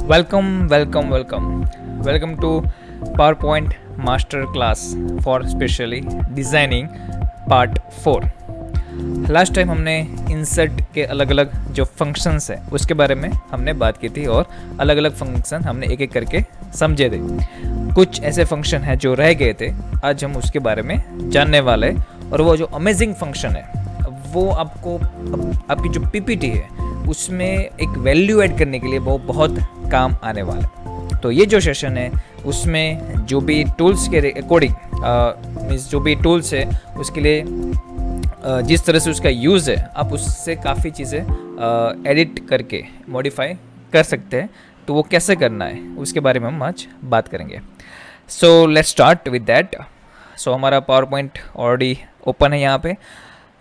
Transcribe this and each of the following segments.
Welcome to PowerPoint Master Class for Specially Designing Part 4। Last time हमने insert के अलग अलग जो फंक्शंस है उसके बारे में हमने बात की थी और अलग अलग फंक्शन हमने एक एक करके समझे थे। कुछ ऐसे फंक्शन हैं जो रह गए थे, आज हम उसके बारे में जानने वाले हैं। और वो जो अमेजिंग फंक्शन है वो आपको आपकी जो पीपीटी है उसमें एक वैल्यू ऐड करने के लिए वो बहुत काम आने वाला है। तो ये जो सेशन है उसमें जो भी टूल्स के अकॉर्डिंग मीन्स जो भी टूल्स है उसके लिए जिस तरह से उसका यूज़ है आप उससे काफ़ी चीज़ें एडिट करके मॉडिफाई कर सकते हैं। तो वो कैसे करना है उसके बारे में हम आज बात करेंगे। So let's start with that. So हमारा पावर पॉइंट ऑलरेडी ओपन है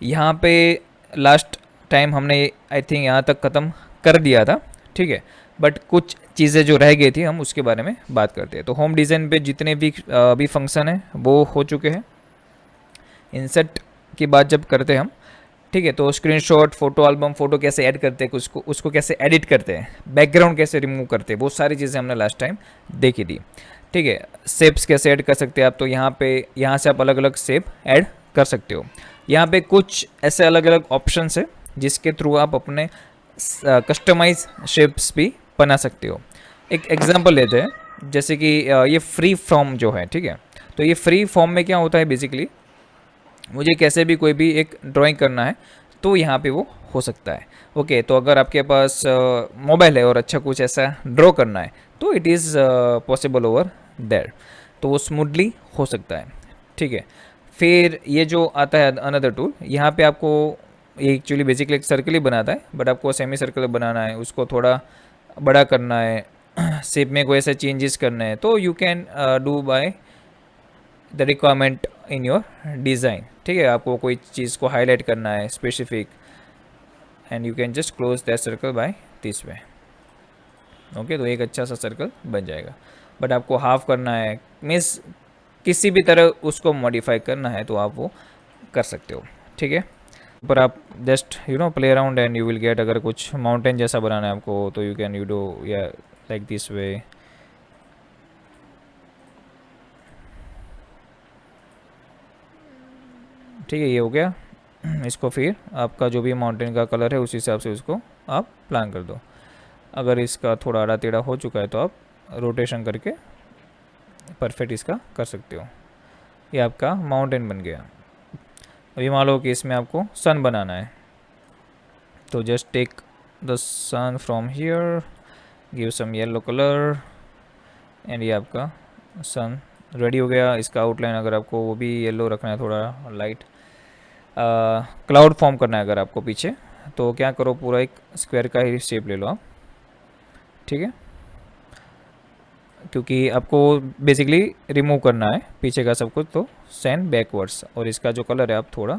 यहाँ पे लास्ट टाइम हमने आई थिंक यहाँ तक ख़त्म कर दिया था, ठीक है। बट कुछ चीज़ें जो रह गई थी हम उसके बारे में बात करते हैं। तो होम डिज़ाइन पे जितने भी फंक्शन हैं वो हो चुके हैं। इंसर्ट की बात जब करते हैं हम, ठीक है, तो स्क्रीनशॉट, फोटो एल्बम, फ़ोटो कैसे ऐड करते हैं, उसको कैसे एडिट करते हैं, बैकग्राउंड कैसे रिमूव करते हैं, वो सारी चीज़ें हमने लास्ट टाइम देखी थी, ठीक है। शेप्स कैसे ऐड कर सकते हैं आप, तो यहाँ से आप अलग अलग शेप ऐड कर सकते हो। यहाँ पे कुछ ऐसे अलग अलग ऑप्शंस है जिसके थ्रू आप अपने कस्टमाइज शेप्स भी बना सकते हो। एक एग्जांपल लेते हैं, जैसे कि ये फ्री फॉर्म जो है, ठीक है। तो ये फ्री फॉर्म में क्या होता है, बेसिकली मुझे कैसे भी कोई भी एक ड्राइंग करना है तो यहाँ पे वो हो सकता है। ओके, तो अगर आपके पास मोबाइल है और अच्छा कुछ ऐसा ड्रॉ करना है तो it is possible over there, तो वो स्मूथली हो सकता है, ठीक है। फिर ये जो आता है अनदर टूल, यहाँ पे आपको ये एक्चुअली बेसिकली एक सर्कल ही बनाता है, बट आपको सेमी सर्कल बनाना है, उसको थोड़ा बड़ा करना है, शेप में कोई ऐसे चेंजेस करने हैं, तो you can do by the requirement in your design, ठीक है। आपको कोई चीज़ को हाईलाइट करना है specific, and you can just close that circle by this way. Okay, तो एक अच्छा सा सर्कल बन जाएगा। बट आपको हाफ करना है, मीन्स किसी भी तरह उसको मॉडिफाई करना है तो आप वो कर सकते हो, ठीक है। पर आप just play around and you will get. अगर कुछ माउंटेन जैसा बनाना है आपको तो यू कैन यू डू या लाइक दिस वे, ठीक है। ये हो गया। इसको फिर आपका जो भी माउंटेन का कलर है उस हिसाब से उसको आप प्लान कर दो। अगर इसका थोड़ा आड़ा टेढ़ा हो चुका है तो आप रोटेशन करके परफेक्ट इसका कर सकते हो। ये आपका माउंटेन बन गया। अभी मान लो कि इसमें आपको सन बनाना है, तो just take the sun from here, give some yellow colour, and ये आपका सन रेडी हो गया। इसका आउटलाइन अगर आपको वो भी येलो रखना है, थोड़ा लाइट क्लाउड फॉर्म करना है अगर आपको पीछे, तो क्या करो, पूरा एक स्क्वायर का ही शेप ले लो आप, ठीक है। क्योंकि आपको बेसिकली रिमूव करना है पीछे का सब कुछ, तो सेंड बैकवर्ड्स। और इसका जो कलर है आप थोड़ा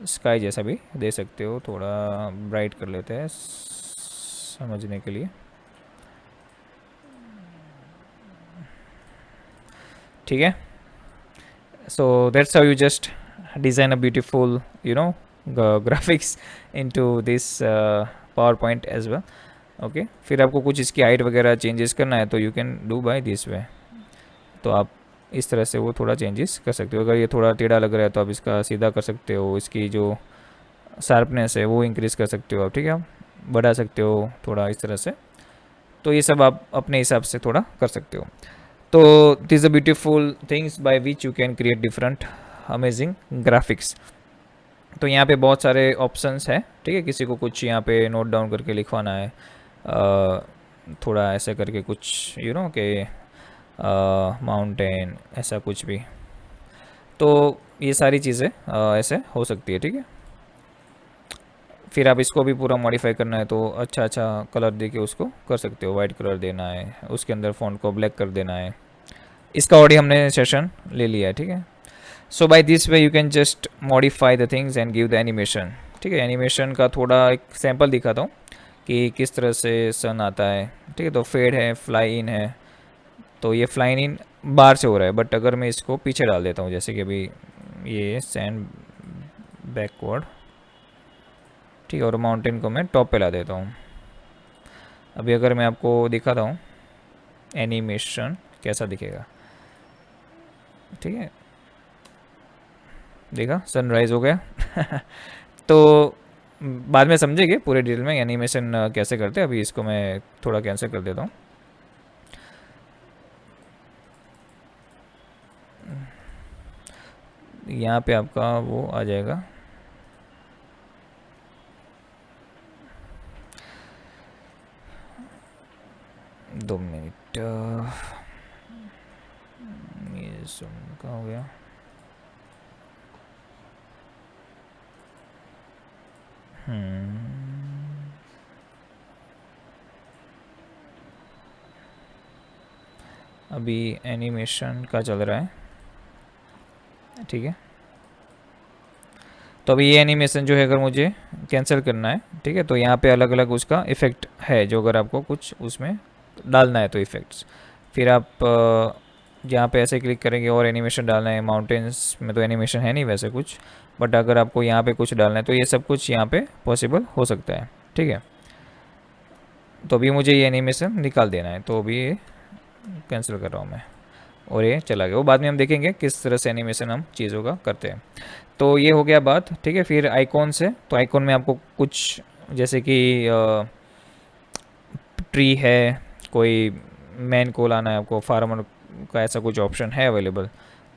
स्काई जैसा भी दे सकते हो, थोड़ा ब्राइट कर लेते हैं समझने के लिए, ठीक है। So that's how you just design a beautiful graphics into this PowerPoint as well। Okay, फिर आपको कुछ इसकी हाइट वगैरह चेंजेस करना है तो you can do by this way. तो आप इस तरह से वो थोड़ा चेंजेस कर सकते हो। अगर ये थोड़ा टेढ़ा लग रहा है तो आप इसका सीधा कर सकते हो, इसकी जो शार्पनेस है वो इंक्रीज़ कर सकते हो आप, ठीक है। आप बढ़ा सकते हो थोड़ा इस तरह से। तो ये सब आप अपने हिसाब से थोड़ा कर सकते हो। तो this a beautiful things by which you can create different amazing graphics. तो यहाँ पे बहुत सारे ऑप्शंस हैं, ठीक है। किसी को कुछ यहाँ पे नोट डाउन करके लिखवाना है, थोड़ा ऐसे करके कुछ कि माउंटेन ऐसा कुछ भी, तो ये सारी चीज़ें ऐसे हो सकती है, ठीक है। फिर आप इसको भी पूरा मॉडिफाई करना है तो अच्छा कलर दे के उसको कर सकते हो। वाइट कलर देना है, उसके अंदर फ़ॉन्ट को ब्लैक कर देना है। इसका ऑलरेडी हमने सेशन ले लिया है, ठीक है। So by this way you can just modify the things and give the animation, ठीक है। एनिमेशन का थोड़ा एक सैम्पल दिखाता हूँ कि किस तरह से सन आता है, ठीक है। तो फेड है, फ्लाई इन है, तो ये फ्लाई इन बाहर से हो रहा है। बट अगर मैं इसको पीछे डाल देता हूँ, जैसे कि अभी ये सैंड बैकवर्ड, ठीक है, और माउंटेन को मैं टॉप पे ला देता हूँ। अभी अगर मैं आपको दिखाता हूँ एनिमेशन कैसा दिखेगा। ठीक है, देखा सनराइज हो गया। तो बाद में समझेंगे पूरे डिटेल में एनिमेशन कैसे करते हैं। अभी इसको मैं थोड़ा कैंसिल कर देता हूँ। यहाँ पे आपका वो आ जाएगा, दो मिनट, ये सुन कहाँ हो गया। अभी एनिमेशन का चल रहा है, ठीक है। तो अभी ये एनिमेशन जो है अगर मुझे कैंसिल करना है, ठीक है, तो यहाँ पे अलग अलग उसका इफ़ेक्ट है, जो अगर आपको कुछ उसमें डालना है तो इफ़ेक्ट्स, फिर आप यहाँ पे ऐसे क्लिक करेंगे और एनिमेशन डालना है। माउंटेन्स में तो एनिमेशन है नहीं वैसे कुछ, बट अगर आपको यहाँ पे कुछ डालना है तो ये सब कुछ यहाँ पे पॉसिबल हो सकता है, ठीक है। तो अभी मुझे ये एनिमेशन निकाल देना है, तो अभी ये कैंसिल कर रहा हूँ मैं और ये चला गया। वो बाद में हम देखेंगे किस तरह से एनिमेशन हम चीज़ों का करते हैं। तो ये हो गया बात, ठीक है। फिर आइकॉन से, तो आइकॉन में आपको कुछ जैसे कि ट्री है, कोई मैन को लाना है आपको, फार्मर का ऐसा कुछ ऑप्शन है अवेलेबल,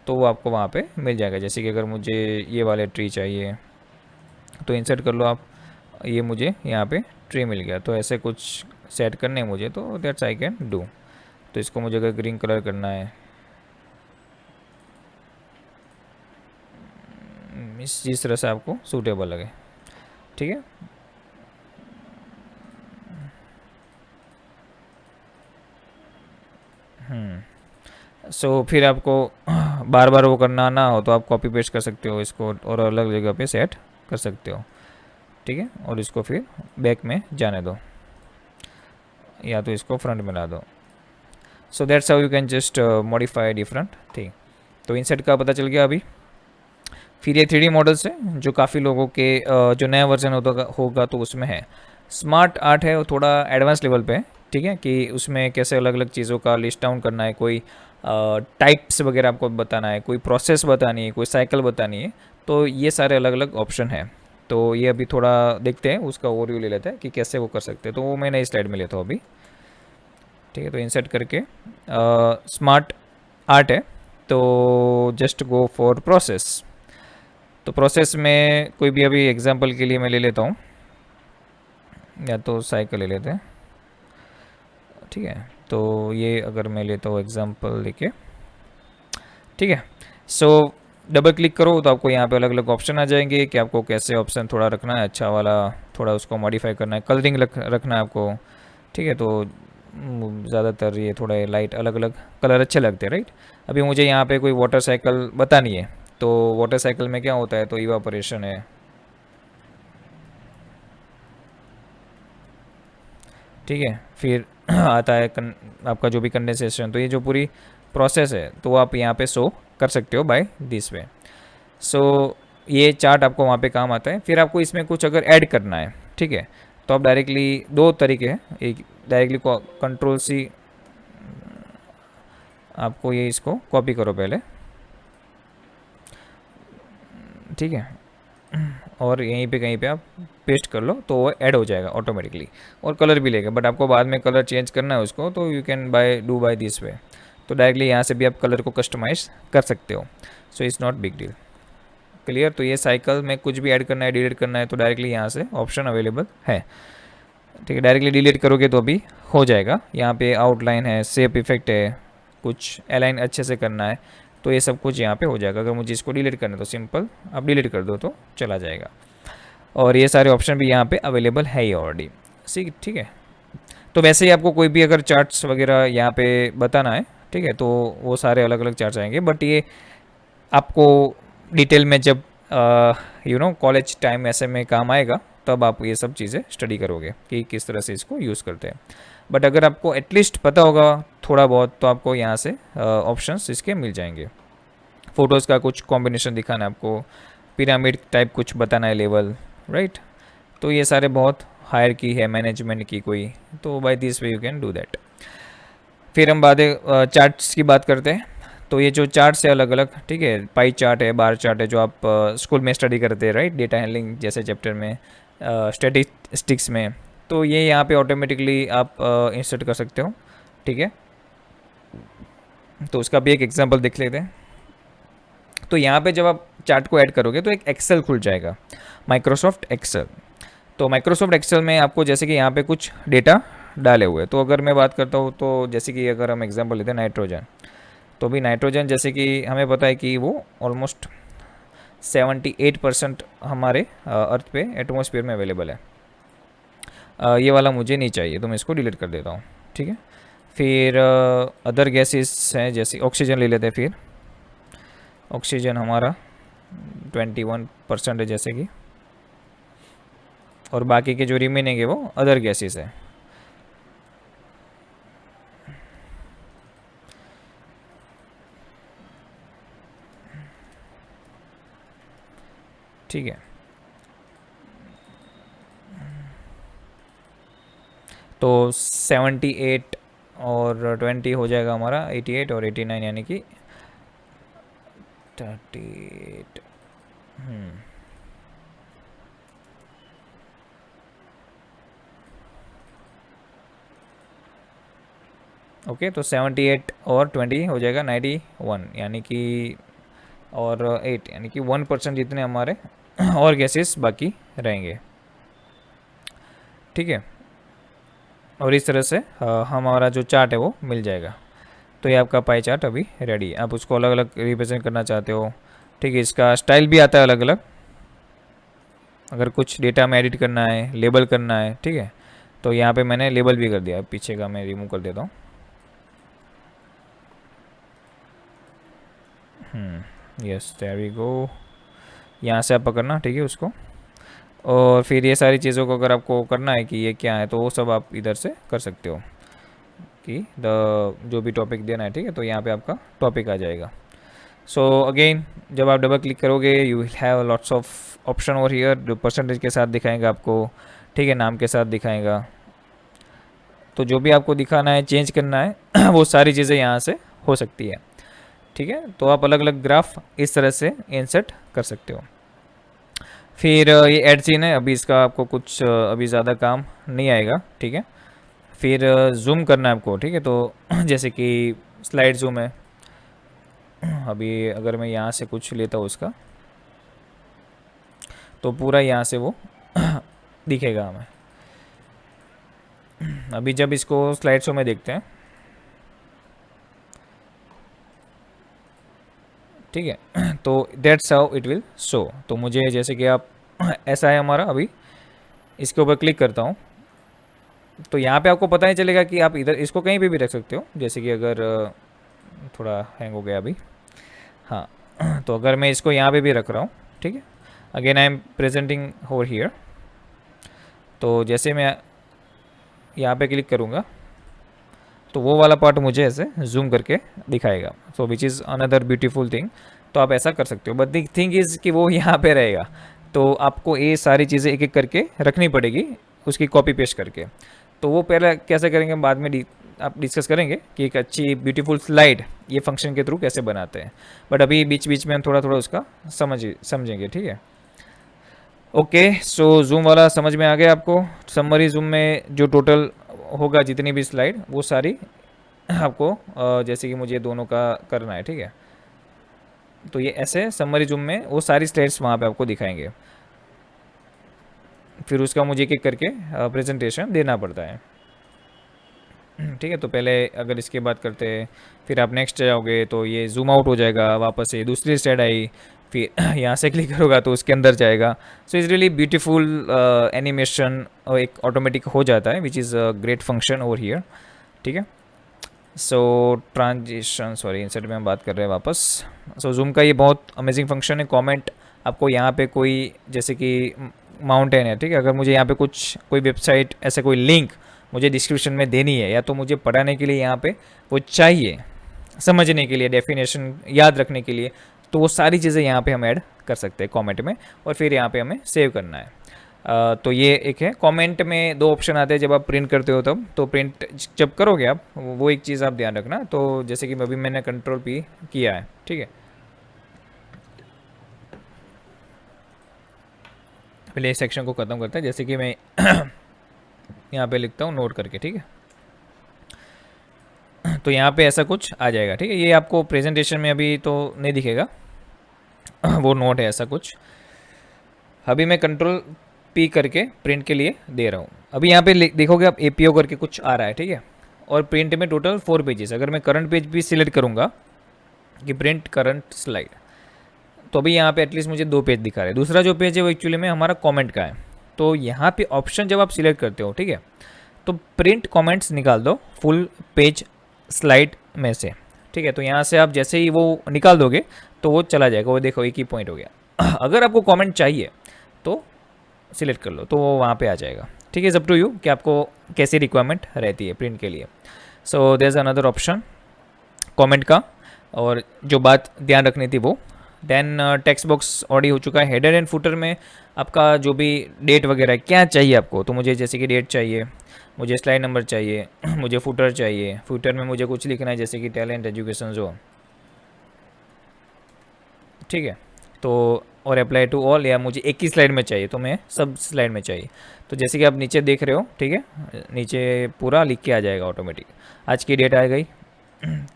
तो वो आपको वहाँ पे मिल जाएगा। जैसे कि अगर मुझे ये वाले ट्री चाहिए तो इंसर्ट कर लो आप, ये मुझे यहाँ पे ट्री मिल गया। तो ऐसे कुछ सेट करने हैं मुझे, तो दैट्स आई कैन डू। तो इसको मुझे अगर ग्रीन कलर करना है, इस जिस तरह से आपको सूटेबल लगे, ठीक है। सो फिर आपको बार बार वो करना ना हो तो आप कॉपी पेस्ट कर सकते हो इसको और अलग जगह पे सेट कर सकते हो, ठीक है। और इसको फिर बैक में जाने दो या तो इसको फ्रंट में ला दो। So that's how you can just modify different thing. तो इनसेट का पता चल गया अभी। फिर ये 3D मॉडल्स है जो काफ़ी लोगों के जो नया वर्जन होगा तो उसमें है। स्मार्ट आर्ट है, वो थोड़ा एडवांस लेवल पे है, ठीक है, कि उसमें कैसे अलग अलग चीज़ों का लिस्ट डाउन करना है, कोई टाइप्स वगैरह आपको बताना है, कोई प्रोसेस बतानी है, कोई साइकिल बतानी है, तो ये सारे अलग अलग ऑप्शन है। तो ये अभी थोड़ा देखते हैं, उसका ओवरव्यू ले लेते हैं कि कैसे वो कर सकते हैं। तो वो मैं नई स्लाइड में लेता हूँ अभी, ठीक है। तो इंसर्ट करके स्मार्ट आर्ट है, तो जस्ट गो फॉर प्रोसेस। तो प्रोसेस में कोई भी अभी एग्जांपल के लिए मैं ले लेता हूँ, या तो साइकिल ले लेते हैं, ठीक है। तो ये अगर मैं लेता हूँ एग्जांपल लेके, ठीक है। सो डबल क्लिक करो तो आपको यहाँ पे अलग अलग ऑप्शन आ जाएंगे कि आपको कैसे ऑप्शन थोड़ा रखना है, अच्छा वाला थोड़ा उसको मॉडिफाई करना है, कलरिंग रखना है आपको, ठीक है। तो ज़्यादातर ये थोड़ा लाइट अलग अलग कलर अच्छे लगते हैं, राइट। अभी मुझे यहाँ पे कोई वाटर साइकिल बतानी है, तो वाटर साइकिल में क्या होता है, तो इवापोरेशन है, ठीक है। फिर आता है आपका जो भी कंडेंसेशन, तो ये जो पूरी प्रोसेस है तो आप यहाँ पे शो कर सकते हो बाय दिस वे। सो ये चार्ट आपको वहाँ पे काम आता है। फिर आपको इसमें कुछ अगर ऐड करना है, ठीक है, तो आप डायरेक्टली, दो तरीके हैं, एक डायरेक्टली कंट्रोल सी, आपको ये इसको कॉपी करो पहले, ठीक है, और यहीं पे कहीं पे आप पेस्ट कर लो तो वो ऐड हो जाएगा ऑटोमेटिकली, और कलर भी लेगा। बट आपको बाद में कलर चेंज करना है उसको, तो you can do by this way. तो डायरेक्टली यहाँ से भी आप कलर को कस्टमाइज कर सकते हो। So it's not big deal, clear. तो ये साइकिल में कुछ भी ऐड करना है, डिलीट करना है, तो डायरेक्टली यहाँ से ऑप्शन अवेलेबल है, ठीक है। डायरेक्टली डिलीट करोगे तो अभी हो जाएगा। यहाँ पे आउटलाइन है, शेप इफेक्ट है, कुछ अलाइन अच्छे से करना है, तो ये सब कुछ यहाँ पे हो जाएगा। अगर मुझे इसको डिलीट करना है तो सिंपल आप डिलीट कर दो तो चला जाएगा। और ये सारे ऑप्शन भी यहाँ पे अवेलेबल है ही ऑलरेडी, ठीक है। तो वैसे ही आपको कोई भी अगर चार्ट्स वगैरह यहाँ पे बताना है, ठीक है, तो वो सारे अलग अलग चार्ट्स आएंगे। बट ये आपको डिटेल में जब कॉलेज टाइम ऐसे में काम आएगा, तब आप ये सब चीज़ें स्टडी करोगे कि किस तरह से इसको यूज़ करते हैं। बट अगर आपको एटलीस्ट पता होगा थोड़ा बहुत, तो आपको यहाँ से ऑप्शंस इसके मिल जाएंगे। फ़ोटोज़ का कुछ कॉम्बिनेशन दिखाना है आपको, पिरामिड टाइप कुछ बताना है, लेवल, राइट। तो ये सारे बहुत हायर की है मैनेजमेंट की कोई, तो by this way you can do that. फिर हम चार्ट्स की बात करते हैं। तो ये जो चार्ट्स है अलग अलग, ठीक है, पाई चार्ट है, बार चार्ट है, जो आप स्कूल में स्टडी करते हैं, राइट, डेटा हैंडलिंग जैसे चैप्टर में, स्टैटिस्टिक्स में। तो ये यहाँ पे ऑटोमेटिकली आप इंसर्ट कर सकते हो, ठीक है। तो उसका भी एक एग्जांपल देख लेते हैं। तो यहाँ पे जब आप चार्ट को ऐड करोगे तो एक एक्सेल खुल जाएगा, माइक्रोसॉफ्ट एक्सेल। तो माइक्रोसॉफ्ट एक्सेल में आपको जैसे कि यहाँ पे कुछ डेटा डाले हुए हैं। तो अगर मैं बात करता हूँ, तो जैसे कि अगर हम एग्जांपल लेते हैं नाइट्रोजन, तो भी नाइट्रोजन जैसे कि हमें पता है कि वो ऑलमोस्ट 78% हमारे अर्थ पे एटमॉस्फेयर में अवेलेबल है। ये वाला मुझे नहीं चाहिए, तो मैं इसको डिलीट कर देता हूँ, ठीक है। फिर अदर गैसेस हैं, जैसे ऑक्सीजन ले लेते हैं। फिर ऑक्सीजन हमारा 21% है जैसे कि, और बाकी के जो रिमेनिंग है वो अदर गैसेस है। ठीक है, तो 78 और 20 हो जाएगा हमारा 88 और 89, यानी कि 38। ओके, तो 78 और 20 हो जाएगा 91, यानी कि, और 8 यानी कि 1% जितने हमारे और गैसेस बाकी रहेंगे, ठीक है। और इस तरह से हमारा जो चार्ट है वो मिल जाएगा। तो ये आपका पाई चार्ट अभी रेडी है। आप उसको अलग अलग रिप्रेजेंट करना चाहते हो, ठीक है। इसका स्टाइल भी आता है अलग अलग, अगर कुछ डेटा में एडिट करना है, लेबल करना है, ठीक है। तो यहाँ पे मैंने लेबल भी कर दिया, पीछे का मैं रिमूव कर देता हूँ। Yes, there we go. यहाँ से आप पकड़ना, ठीक है, उसको। और फिर ये सारी चीज़ों को अगर आपको करना है कि ये क्या है, तो वो सब आप इधर से कर सकते हो, कि जो भी टॉपिक देना है, ठीक है। तो यहाँ पे आपका टॉपिक आ जाएगा। सो अगेन, जब आप डबल क्लिक करोगे, you will have lots of option over here, जो परसेंटेज के साथ दिखाएगा आपको, ठीक है, नाम के साथ दिखाएगा। तो जो भी आपको दिखाना है, चेंज करना है वो सारी चीज़ें यहाँ से हो सकती है, ठीक है। तो आप अलग अलग ग्राफ इस तरह से इंसर्ट कर सकते हो। फिर ये ऐड सीन है, अभी इसका आपको कुछ अभी ज़्यादा काम नहीं आएगा, ठीक है। फिर जूम करना है आपको, ठीक है। तो जैसे कि स्लाइड जूम है, अभी अगर मैं यहाँ से कुछ लेता हूँ उसका, तो पूरा यहाँ से वो दिखेगा हमें। अभी जब इसको स्लाइड शो में देखते हैं, ठीक है, तो that's how it will show. तो मुझे जैसे कि आप ऐसा है हमारा, अभी इसके ऊपर क्लिक करता हूँ, तो यहाँ पे आपको पता नहीं चलेगा कि आप इधर इसको कहीं पे भी रख सकते हो। जैसे कि अगर थोड़ा हैंग हो गया अभी, हाँ, तो अगर मैं इसको यहाँ पे भी रख रहा हूँ, ठीक है, again I am presenting over here, तो जैसे मैं यहाँ पे क्लिक करूँगा, तो वो वाला पार्ट मुझे ऐसे जूम करके दिखाएगा। So which is another beautiful thing. तो आप ऐसा कर सकते हो, बट द थिंग इज़ कि वो यहाँ पे रहेगा, तो आपको ये सारी चीज़ें एक एक करके रखनी पड़ेगी, उसकी कॉपी पेस्ट करके। तो वो पहले कैसे करेंगे, बाद में आप डिस्कस करेंगे कि एक अच्छी ब्यूटीफुल स्लाइड ये फंक्शन के थ्रू कैसे बनाते हैं। बट अभी बीच बीच में हम थोड़ा थोड़ा उसका समझेंगे, ठीक है। ओके, सो जूम वाला समझ में आ गया आपको। समरी जूम में जो टोटल होगा जितनी भी स्लाइड, वो सारी आपको जैसे कि मुझे दोनों का करना है, ठीक है। तो ये ऐसे समरी जूम में वो सारी स्लाइड्स वहाँ पे आपको दिखाएंगे। फिर उसका मुझे एक एक करके प्रेजेंटेशन देना पड़ता है, ठीक है। तो पहले अगर इसकी बात करते हैं, फिर आप नेक्स्ट जाओगे तो ये जूम आउट हो जाएगा, वापस से दूसरी स्लाइड आई, फिर यहाँ से क्लिक करोगा तो उसके अंदर जाएगा। So is really beautiful animation एक ऑटोमेटिक हो जाता है, which is a great function over here, ठीक है। सो ट्रांजिशन, सॉरी, इंसर्ट में हम बात कर रहे हैं वापस। सो जूम का ये बहुत अमेजिंग फंक्शन है। कमेंट आपको यहाँ पे कोई, जैसे कि माउंटेन है, ठीक है, अगर मुझे यहाँ पे कुछ कोई वेबसाइट, ऐसे कोई लिंक मुझे डिस्क्रिप्शन में देनी है, या तो मुझे पढ़ाने के लिए यहाँ पे वो चाहिए, समझने के लिए, डेफिनेशन याद रखने के लिए, तो वो सारी चीज़ें यहाँ पे हम ऐड कर सकते हैं कमेंट में, और फिर यहाँ पे हमें सेव करना है। तो ये एक है। कमेंट में दो ऑप्शन आते हैं जब आप प्रिंट करते हो तब, तो प्रिंट जब करोगे आप, वो एक चीज़ आप ध्यान रखना। तो जैसे कि अभी मैंने कंट्रोल पी किया है, ठीक है। पहले इस सेक्शन को ख़त्म करते हैं, जैसे कि मैं यहाँ पे लिखता हूँ नोट करके, ठीक है। तो यहाँ पे ऐसा कुछ आ जाएगा, ठीक है। ये आपको प्रेजेंटेशन में अभी तो नहीं दिखेगा, वो नोट है ऐसा कुछ। अभी मैं कंट्रोल पी करके प्रिंट के लिए दे रहा हूँ। अभी यहाँ पे देखोगे आप एपीओ करके कुछ आ रहा है, ठीक है। और प्रिंट में टोटल 4 पेजेस। अगर मैं करंट पेज भी सिलेक्ट करूँगा कि प्रिंट करंट स्लाइड, तो अभी यहाँ पे एटलीस्ट मुझे 2 पेज दिखा रहे हैं। दूसरा जो पेज है वो एक्चुअली में हमारा कमेंट का है। तो यहाँ पे ऑप्शन जब आप सिलेक्ट करते हो, ठीक है, तो प्रिंट कमेंट्स निकाल दो फुल पेज स्लाइड में से, ठीक है। तो यहाँ से आप जैसे ही वो निकाल दोगे तो वो चला जाएगा, वो देखो एक ही पॉइंट हो गया। अगर आपको कमेंट चाहिए तो सिलेक्ट कर लो, तो वो वहाँ पे आ जाएगा, ठीक है। इज़ अप टू यू कि आपको कैसी रिक्वायरमेंट रहती है प्रिंट के लिए। So there is another option comment का। और जो बात ध्यान रखनी थी वो, देन टेक्स्ट बॉक्स ऑडी हो चुका है। हेडर एंड फुटर में आपका जो भी डेट वगैरह क्या चाहिए आपको, तो मुझे जैसे कि डेट चाहिए, मुझे स्लाइड नंबर चाहिए, मुझे फुटर चाहिए। फुटर में मुझे कुछ लिखना है जैसे कि टैलेंट एजुकेशन जो, ठीक है। तो और अप्लाई टू ऑल, या मुझे एक ही स्लाइड में चाहिए तो मैं सब स्लाइड में चाहिए। तो जैसे कि आप नीचे देख रहे हो, ठीक है, नीचे पूरा लिख के आ जाएगा ऑटोमेटिक। आज की डेट आ गई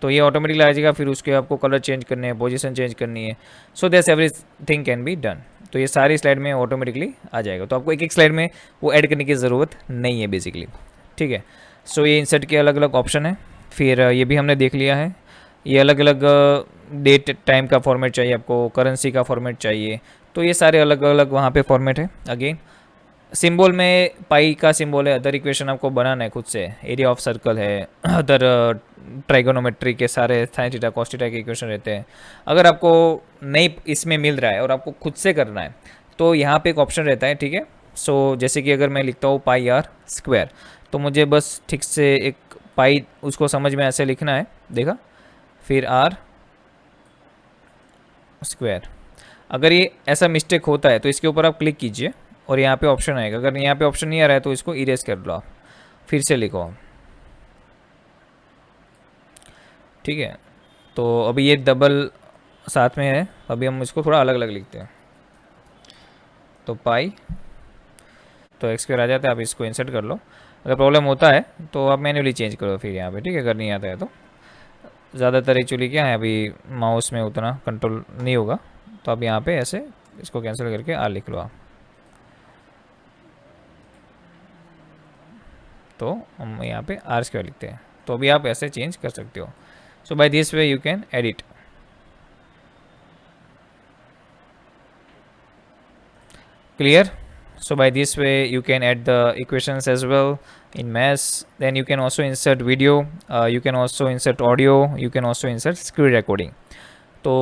तो ये ऑटोमेटिकली आ जाएगा। फिर उसके आपको कलर चेंज करने हैं, पोजीशन चेंज करनी है। So that's everything can be done. तो ये सारी स्लाइड में ऑटोमेटिकली आ जाएगा। तो आपको एक एक स्लाइड में वो ऐड करने की ज़रूरत नहीं है बेसिकली, ठीक है। सो ये इंसर्ट के अलग अलग ऑप्शन है। फिर ये भी हमने देख लिया है। ये अलग अलग डेट टाइम का फॉर्मेट चाहिए आपको, करेंसी का फॉर्मेट चाहिए, तो ये सारे अलग अलग वहाँ पे फॉर्मेट है। अगेन सिंबल में पाई का सिंबल है, अदर इक्वेशन आपको बनाना है खुद से। एरिया ऑफ सर्कल है, अदर ट्राइगोनोमेट्री के सारे साइन थीटा कॉस थीटा के इक्वेशन रहते हैं। अगर आपको नहीं इसमें मिल रहा है और आपको खुद से करना है तो यहाँ पे एक ऑप्शन रहता है, ठीक है। सो जैसे कि अगर मैं लिखता हूँ पाई आर स्क्वायर, तो मुझे बस ठीक से एक पाई उसको समझ में ऐसे लिखना है, देखा, फिर आर स्क्वायर। अगर ये ऐसा मिस्टेक होता है तो इसके ऊपर आप क्लिक कीजिए और यहाँ पे ऑप्शन आएगा। अगर यहाँ पे ऑप्शन नहीं आ रहा है तो इसको इरेज कर लो, आप फिर से लिखो, ठीक है। तो अभी ये डबल साथ में है, अभी हम इसको थोड़ा अलग अलग लिखते हैं। तो पाई तो एक्स स्क्वायर आ जाता है, आप इसको इंसर्ट कर लो। अगर प्रॉब्लम होता है तो आप मैन्युअली चेंज करो फिर यहाँ पे, ठीक है, अगर नहीं आता है तो। ज़्यादातर एक्चुअली क्या है, अभी माउस में उतना कंट्रोल नहीं होगा, तो आप यहाँ पे ऐसे इसको कैंसिल करके आर लिख लो आप। तो हम यहाँ पे आर स्क्वायर लिखते हैं, तो अभी आप ऐसे चेंज कर सकते हो। So by this way you can edit. Clear? So by this way you can add the equations as well in maths. Then you can also insert video, you can also insert audio, you can also insert screen recording. तो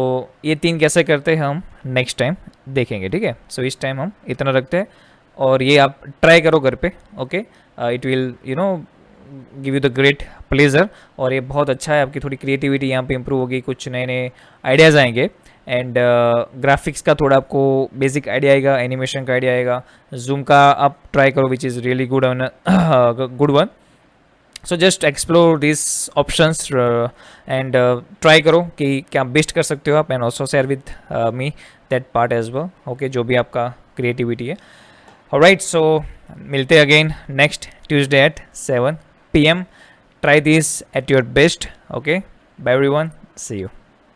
ये 3 कैसे करते हैं हम next time देखेंगे, ठीक है। सो इस टाइम हम इतना रखते हैं और ये आप ट्राई करो घर पे, okay. It will give you the great pleasure. और ये बहुत अच्छा है, आपकी थोड़ी क्रिएटिविटी यहाँ पे इंप्रूव होगी, कुछ नए नए आइडियाज़ आएंगे। एंड ग्राफिक्स का थोड़ा आपको बेसिक आइडिया आएगा, एनिमेशन का आइडिया आएगा। जूम का आप ट्राई करो which is really good good one. So just explore this options and try करो कि क्या बेस्ट कर सकते हो आप। And also share with me that part as well, okay, जो भी आपका क्रिएटिविटी है। ऑलराइट, सो मिलते again next Tuesday at 7 PM. Try this at your best, okay? Bye everyone, see you.